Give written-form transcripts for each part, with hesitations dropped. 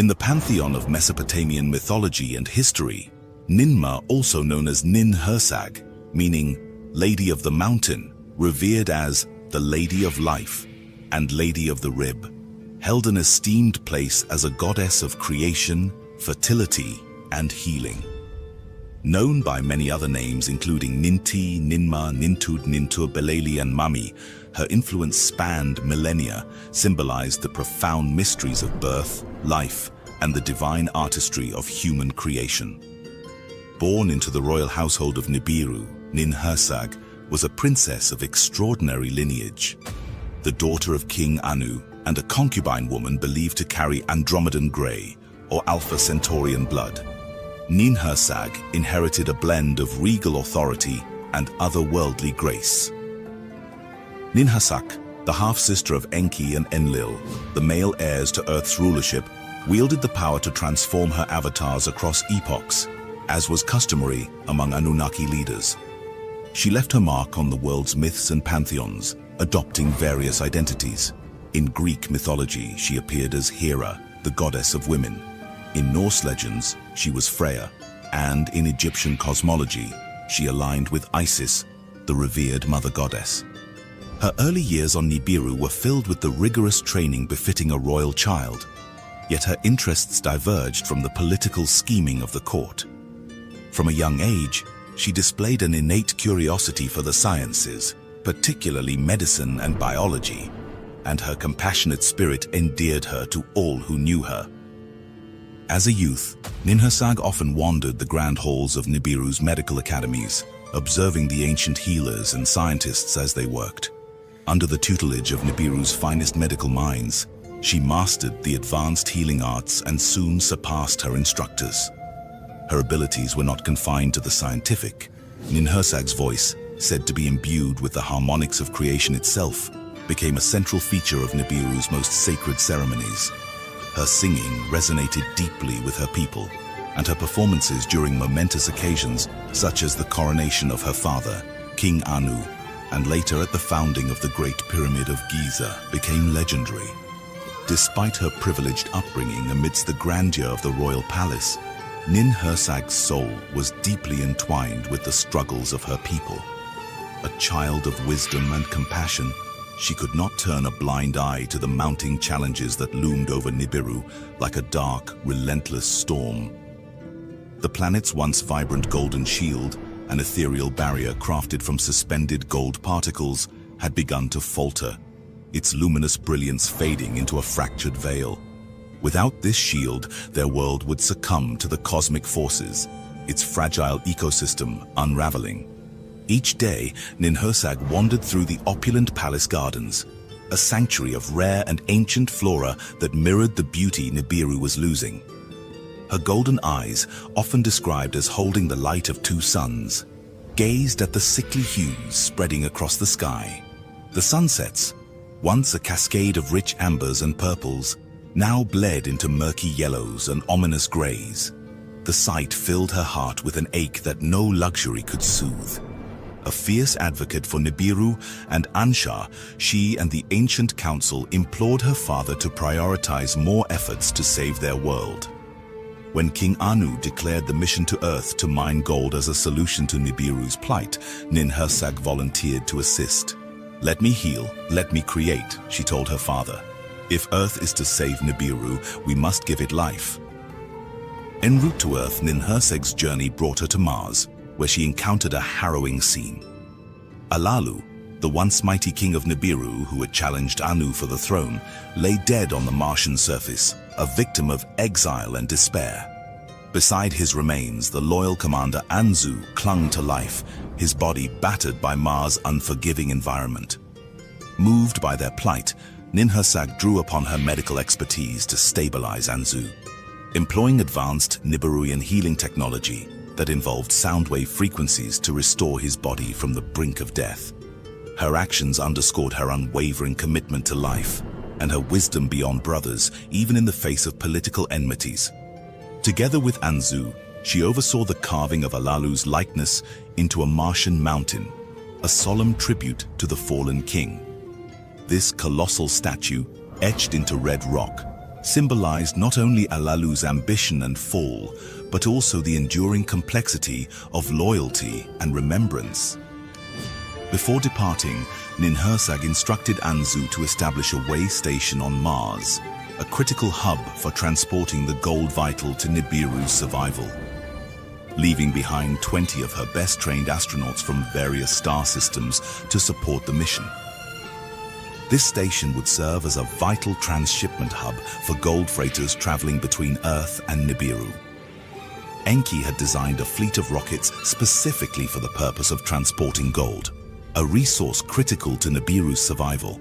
In the pantheon of Mesopotamian mythology and history, Ninmah, also known as Ninhursag, meaning Lady of the Mountain, revered as the Lady of Life and Lady of the Rib, held an esteemed place as a goddess of creation, fertility, and healing. Known by many other names including Ninti, Ninmah, Nintud, Nintur, Beleli, and Mami, her influence spanned millennia, symbolized the profound mysteries of birth, life, and the divine artistry of human creation. Born into the royal household of Nibiru, Ninhursag was a princess of extraordinary lineage. The daughter of King Anu and a concubine woman believed to carry Andromedan Grey, or Alpha Centaurian blood. Ninhursag inherited a blend of regal authority and otherworldly grace. Ninhursag, the half-sister of Enki and Enlil, the male heirs to Earth's rulership, wielded the power to transform her avatars across epochs, as was customary among Anunnaki leaders. She left her mark on the world's myths and pantheons, adopting various identities. In Greek mythology, she appeared as Hera, the goddess of women. In Norse legends, she was Freya, and in Egyptian cosmology, she aligned with Isis, the revered mother goddess. Her early years on Nibiru were filled with the rigorous training befitting a royal child, yet her interests diverged from the political scheming of the court. From a young age, she displayed an innate curiosity for the sciences, particularly medicine and biology, and her compassionate spirit endeared her to all who knew her. As a youth, Ninhursag often wandered the grand halls of Nibiru's medical academies, observing the ancient healers and scientists as they worked. Under the tutelage of Nibiru's finest medical minds, she mastered the advanced healing arts and soon surpassed her instructors. Her abilities were not confined to the scientific. Ninhursag's voice, said to be imbued with the harmonics of creation itself, became a central feature of Nibiru's most sacred ceremonies. Her singing resonated deeply with her people, and her performances during momentous occasions, such as the coronation of her father, King Anu, and later at the founding of the Great Pyramid of Giza, became legendary. Despite her privileged upbringing amidst the grandeur of the royal palace, Ninhursag's soul was deeply entwined with the struggles of her people. A child of wisdom and compassion, she could not turn a blind eye to the mounting challenges that loomed over Nibiru like a dark, relentless storm. The planet's once vibrant golden shield, an ethereal barrier crafted from suspended gold particles, had begun to falter, its luminous brilliance fading into a fractured veil. Without this shield, their world would succumb to the cosmic forces, its fragile ecosystem unraveling. Each day, Ninhursag wandered through the opulent palace gardens, a sanctuary of rare and ancient flora that mirrored the beauty Nibiru was losing. Her golden eyes, often described as holding the light of two suns, gazed at the sickly hues spreading across the sky. The sunsets, once a cascade of rich ambers and purples, now bled into murky yellows and ominous grays. The sight filled her heart with an ache that no luxury could soothe. A fierce advocate for Nibiru and Ansha, she and the ancient council implored her father to prioritize more efforts to save their world. When King Anu declared the mission to Earth to mine gold as a solution to Nibiru's plight, Ninhursag volunteered to assist. "Let me heal, let me create," she told her father. "If Earth is to save Nibiru, we must give it life." En route to Earth, Ninhursag's journey brought her to Mars, where she encountered a harrowing scene. Alalu, the once mighty king of Nibiru who had challenged Anu for the throne, lay dead on the Martian surface, a victim of exile and despair. Beside his remains, the loyal commander Anzu clung to life, his body battered by Mars' unforgiving environment. Moved by their plight, Ninhursag drew upon her medical expertise to stabilize Anzu. Employing advanced Nibiruian healing technology that involved soundwave frequencies to restore his body from the brink of death. Her actions underscored her unwavering commitment to life and her wisdom beyond brothers, even in the face of political enmities. Together with Anzu, she oversaw the carving of Alalu's likeness into a Martian mountain, a solemn tribute to the fallen king. This colossal statue, etched into red rock, symbolized not only Alalu's ambition and fall, but also the enduring complexity of loyalty and remembrance. Before departing, Ninhursag instructed Anzu to establish a way station on Mars, a critical hub for transporting the gold vital to Nibiru's survival, leaving behind 20 of her best-trained astronauts from various star systems to support the mission. This station would serve as a vital transshipment hub for gold freighters traveling between Earth and Nibiru. Enki had designed a fleet of rockets specifically for the purpose of transporting gold, a resource critical to Nibiru's survival.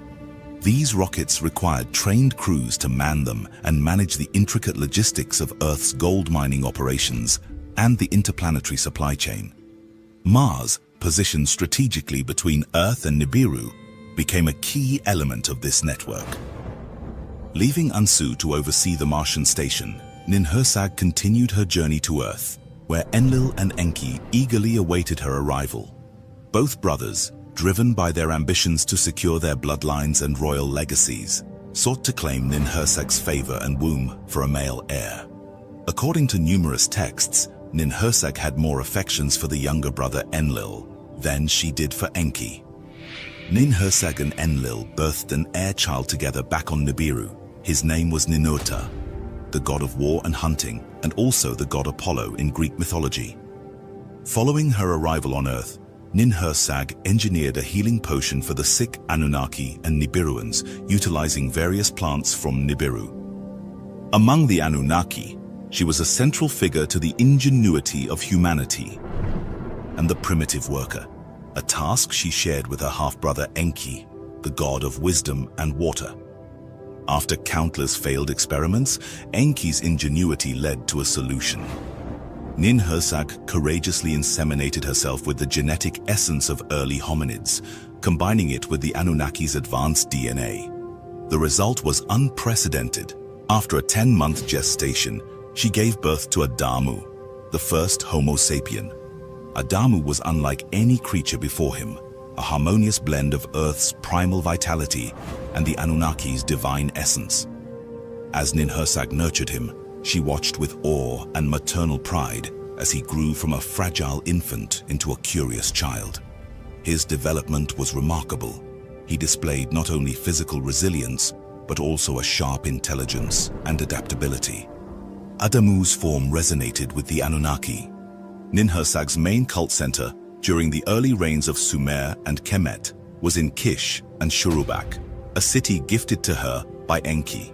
These rockets required trained crews to man them and manage the intricate logistics of Earth's gold mining operations and the interplanetary supply chain. Mars, positioned strategically between Earth and Nibiru, became a key element of this network. Leaving Anzu to oversee the Martian station, Ninhursag continued her journey to Earth, where Enlil and Enki eagerly awaited her arrival. Both brothers, driven by their ambitions to secure their bloodlines and royal legacies, sought to claim Ninhursag's favor and womb for a male heir. According to numerous texts, Ninhursag had more affections for the younger brother Enlil than she did for Enki. Ninhursag and Enlil birthed an heir child together back on Nibiru. His name was Ninurta, the god of war and hunting, and also the god Apollo in Greek mythology. Following her arrival on Earth, Ninhursag engineered a healing potion for the sick Anunnaki and Nibiruans, utilizing various plants from Nibiru. Among the Anunnaki, she was a central figure to the ingenuity of humanity and the primitive worker, a task she shared with her half-brother Enki, the god of wisdom and water. After countless failed experiments, Enki's ingenuity led to a solution. Ninhursag courageously inseminated herself with the genetic essence of early hominids, combining it with the Anunnaki's advanced DNA. The result was unprecedented. After a 10-month gestation, she gave birth to Adamu, the first Homo sapien. Adamu was unlike any creature before him, a harmonious blend of Earth's primal vitality and the Anunnaki's divine essence. As Ninhursag nurtured him, she watched with awe and maternal pride as he grew from a fragile infant into a curious child. His development was remarkable. He displayed not only physical resilience, but also a sharp intelligence and adaptability. Adamu's form resonated with the Anunnaki. Ninhursag's main cult center during the early reigns of Sumer and Kemet was in Kish and Shurubak, a city gifted to her by Enki.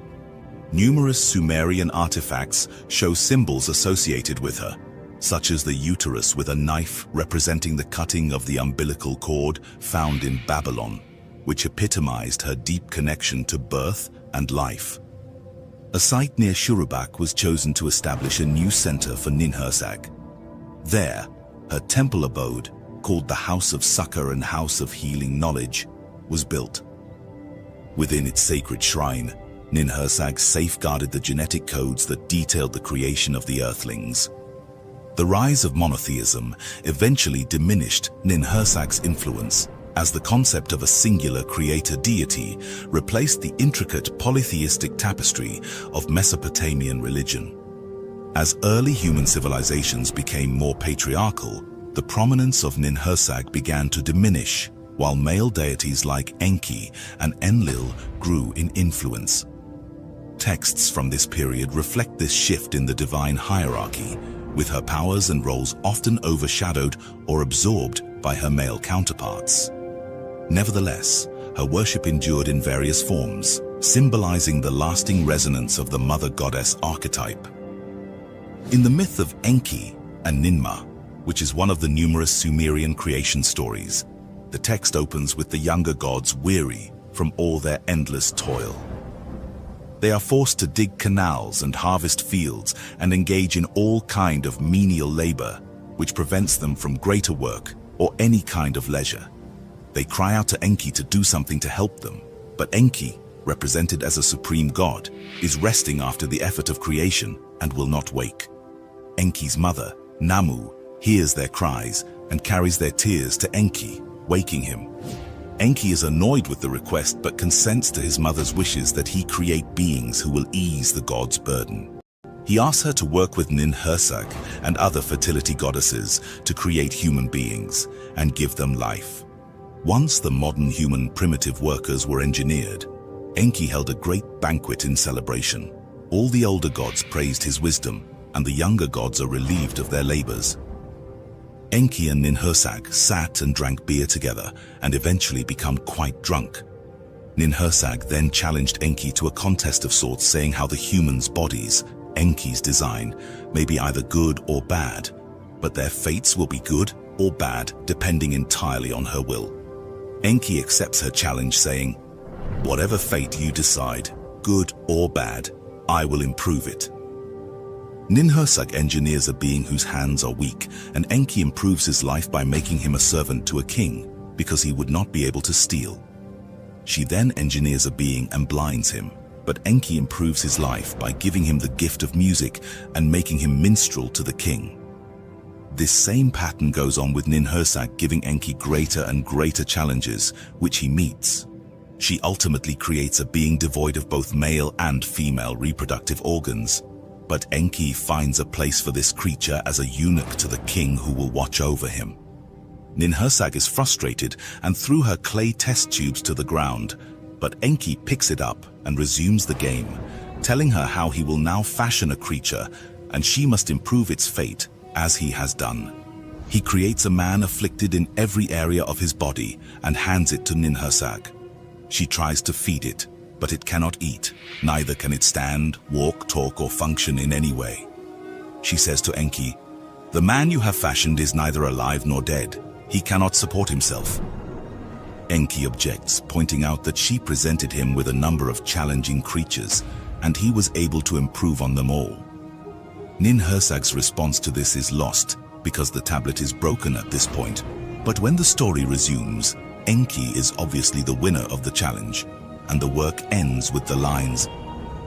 Numerous Sumerian artifacts show symbols associated with her, such as the uterus with a knife representing the cutting of the umbilical cord found in Babylon, which epitomized her deep connection to birth and life. A site near Shurubak was chosen to establish a new center for Ninhursag. There, her temple abode, called the House of Succor and House of Healing Knowledge, was built. Within its sacred shrine, Ninhursag safeguarded the genetic codes that detailed the creation of the Earthlings. The rise of monotheism eventually diminished Ninhursag's influence, as the concept of a singular creator deity replaced the intricate polytheistic tapestry of Mesopotamian religion. As early human civilizations became more patriarchal, the prominence of Ninhursag began to diminish, while male deities like Enki and Enlil grew in influence. Texts from this period reflect this shift in the divine hierarchy, with her powers and roles often overshadowed or absorbed by her male counterparts. Nevertheless, her worship endured in various forms, symbolizing the lasting resonance of the mother goddess archetype. In the myth of Enki and Ninmah, which is one of the numerous Sumerian creation stories, the text opens with the younger gods weary from all their endless toil. They are forced to dig canals and harvest fields and engage in all kind of menial labor, which prevents them from greater work or any kind of leisure. They cry out to Enki to do something to help them, but Enki, represented as a supreme god, is resting after the effort of creation and will not wake. Enki's mother, Namu, hears their cries and carries their tears to Enki, waking him. Enki is annoyed with the request but consents to his mother's wishes that he create beings who will ease the god's burden. He asks her to work with Ninhursag and other fertility goddesses to create human beings and give them life. Once the modern human primitive workers were engineered, Enki held a great banquet in celebration. All the older gods praised his wisdom, and the younger gods are relieved of their labors. Enki and Ninhursag sat and drank beer together and eventually become quite drunk. Ninhursag then challenged Enki to a contest of sorts, saying how the humans' bodies, Enki's design, may be either good or bad, but their fates will be good or bad depending entirely on her will. Enki accepts her challenge, saying, "Whatever fate you decide, good or bad, I will improve it." Ninhursag engineers a being whose hands are weak, and Enki improves his life by making him a servant to a king, because he would not be able to steal. She then engineers a being and blinds him, but Enki improves his life by giving him the gift of music and making him minstrel to the king. This same pattern goes on with Ninhursag, giving Enki greater and greater challenges, which he meets. She ultimately creates a being devoid of both male and female reproductive organs, but Enki finds a place for this creature as a eunuch to the king who will watch over him. Ninhursag is frustrated and threw her clay test tubes to the ground, but Enki picks it up and resumes the game, telling her how he will now fashion a creature and she must improve its fate as he has done. He creates a man afflicted in every area of his body and hands it to Ninhursag. She tries to feed it, but it cannot eat, neither can it stand, walk, talk, or function in any way. She says to Enki, "The man you have fashioned is neither alive nor dead. He cannot support himself." Enki objects, pointing out that she presented him with a number of challenging creatures, and he was able to improve on them all. Ninhursag's response to this is lost, because the tablet is broken at this point, but when the story resumes, Enki is obviously the winner of the challenge, and the work ends with the lines,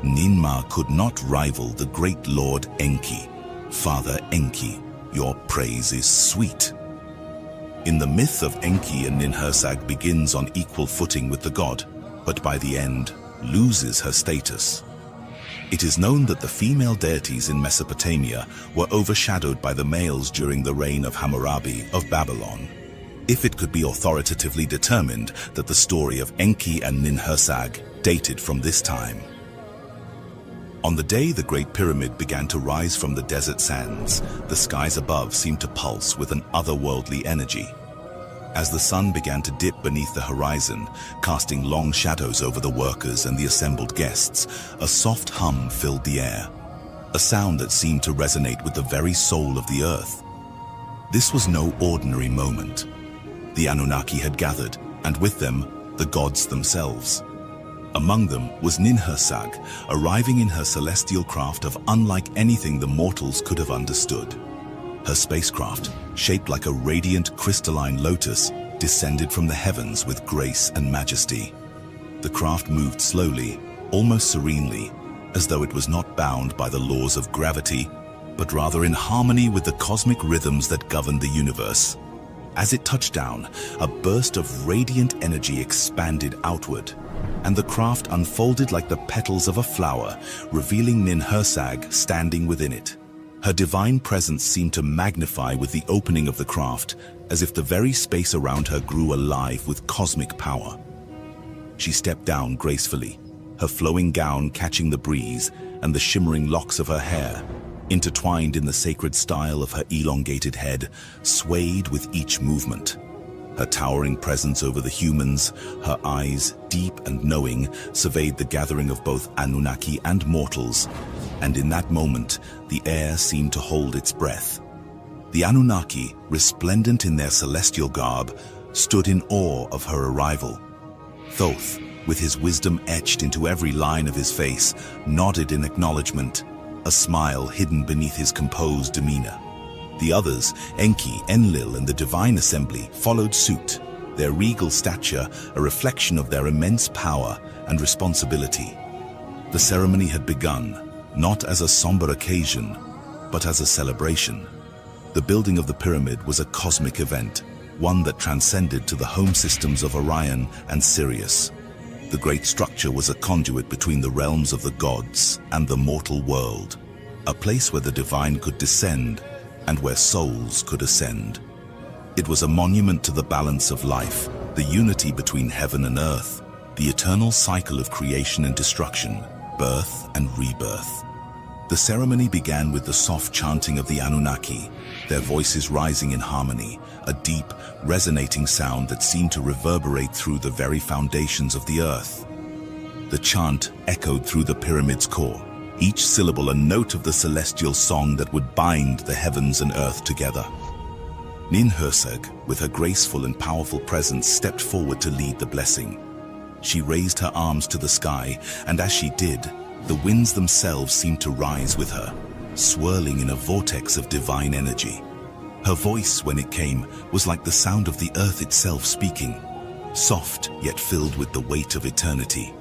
"Ninma could not rival the great Lord Enki. Father Enki, your praise is sweet." In the myth of Enki and Ninhursag begins on equal footing with the god, but by the end loses her status. It is known that the female deities in Mesopotamia were overshadowed by the males during the reign of Hammurabi of Babylon. If it could be authoritatively determined that the story of Enki and Ninhursag dated from this time. On the day the Great Pyramid began to rise from the desert sands, the skies above seemed to pulse with an otherworldly energy. As the sun began to dip beneath the horizon, casting long shadows over the workers and the assembled guests, a soft hum filled the air, a sound that seemed to resonate with the very soul of the earth. This was no ordinary moment. The Anunnaki had gathered, and with them, the gods themselves. Among them was Ninhursag, arriving in her celestial craft of unlike anything the mortals could have understood. Her spacecraft, shaped like a radiant crystalline lotus, descended from the heavens with grace and majesty. The craft moved slowly, almost serenely, as though it was not bound by the laws of gravity, but rather in harmony with the cosmic rhythms that govern the universe. As it touched down, a burst of radiant energy expanded outward, and the craft unfolded like the petals of a flower, revealing Ninhursag standing within it. Her divine presence seemed to magnify with the opening of the craft, as if the very space around her grew alive with cosmic power. She stepped down gracefully, her flowing gown catching the breeze, and the shimmering locks of her hair, intertwined in the sacred style of her elongated head, swayed with each movement. Her towering presence over the humans, her eyes, deep and knowing, surveyed the gathering of both Anunnaki and mortals, and in that moment, the air seemed to hold its breath. The Anunnaki, resplendent in their celestial garb, stood in awe of her arrival. Thoth, with his wisdom etched into every line of his face, nodded in acknowledgement, a smile hidden beneath his composed demeanor. The others, Enki, Enlil, and the Divine Assembly, followed suit, their regal stature a reflection of their immense power and responsibility. The ceremony had begun, not as a somber occasion, but as a celebration. The building of the pyramid was a cosmic event, one that transcended to the home systems of Orion and Sirius. The great structure was a conduit between the realms of the gods and the mortal world, a place where the divine could descend and where souls could ascend. It was a monument to the balance of life, the unity between heaven and earth, the eternal cycle of creation and destruction, birth and rebirth. The ceremony began with the soft chanting of the Anunnaki, their voices rising in harmony, a deep, resonating sound that seemed to reverberate through the very foundations of the earth. The chant echoed through the pyramid's core, each syllable a note of the celestial song that would bind the heavens and earth together. Ninhursag, with her graceful and powerful presence, stepped forward to lead the blessing. She raised her arms to the sky, and as she did, the winds themselves seemed to rise with her, swirling in a vortex of divine energy. Her voice, when it came, was like the sound of the earth itself speaking, soft yet filled with the weight of eternity.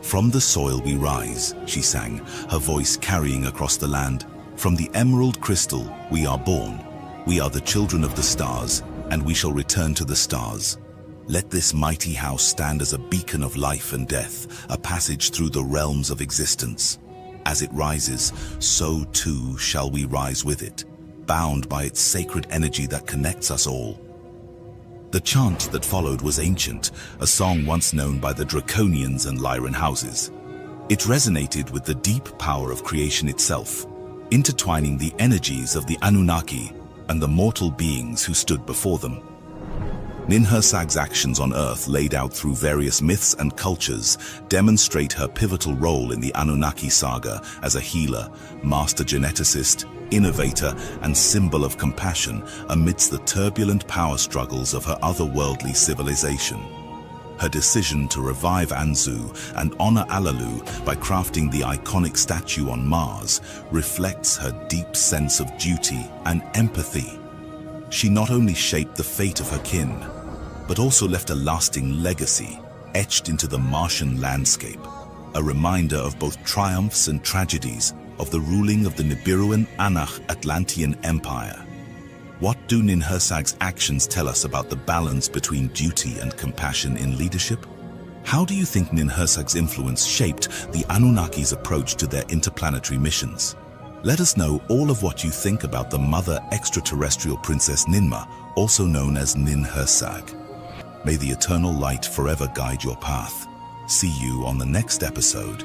"From the soil we rise," she sang, her voice carrying across the land. "From the emerald crystal we are born. We are the children of the stars, and we shall return to the stars. Let this mighty house stand as a beacon of life and death, a passage through the realms of existence. As it rises, so too shall we rise with it, bound by its sacred energy that connects us all." The chant that followed was ancient, a song once known by the Draconians and Lyran houses. It resonated with the deep power of creation itself, intertwining the energies of the Anunnaki and the mortal beings who stood before them. Ninhursag's actions on Earth, laid out through various myths and cultures, demonstrate her pivotal role in the Anunnaki saga as a healer, master geneticist, innovator, and symbol of compassion amidst the turbulent power struggles of her otherworldly civilization. Her decision to revive Anzu and honor Alalu by crafting the iconic statue on Mars reflects her deep sense of duty and empathy. She not only shaped the fate of her kin, but also left a lasting legacy etched into the Martian landscape, a reminder of both triumphs and tragedies of the ruling of the Nibiruan Anak Atlantean Empire. What do Ninhursag's actions tell us about the balance between duty and compassion in leadership? How do you think Ninhursag's influence shaped the Anunnaki's approach to their interplanetary missions? Let us know all of what you think about the mother extraterrestrial Princess Ninma, also known as Ninhursag. May the eternal light forever guide your path. See you on the next episode.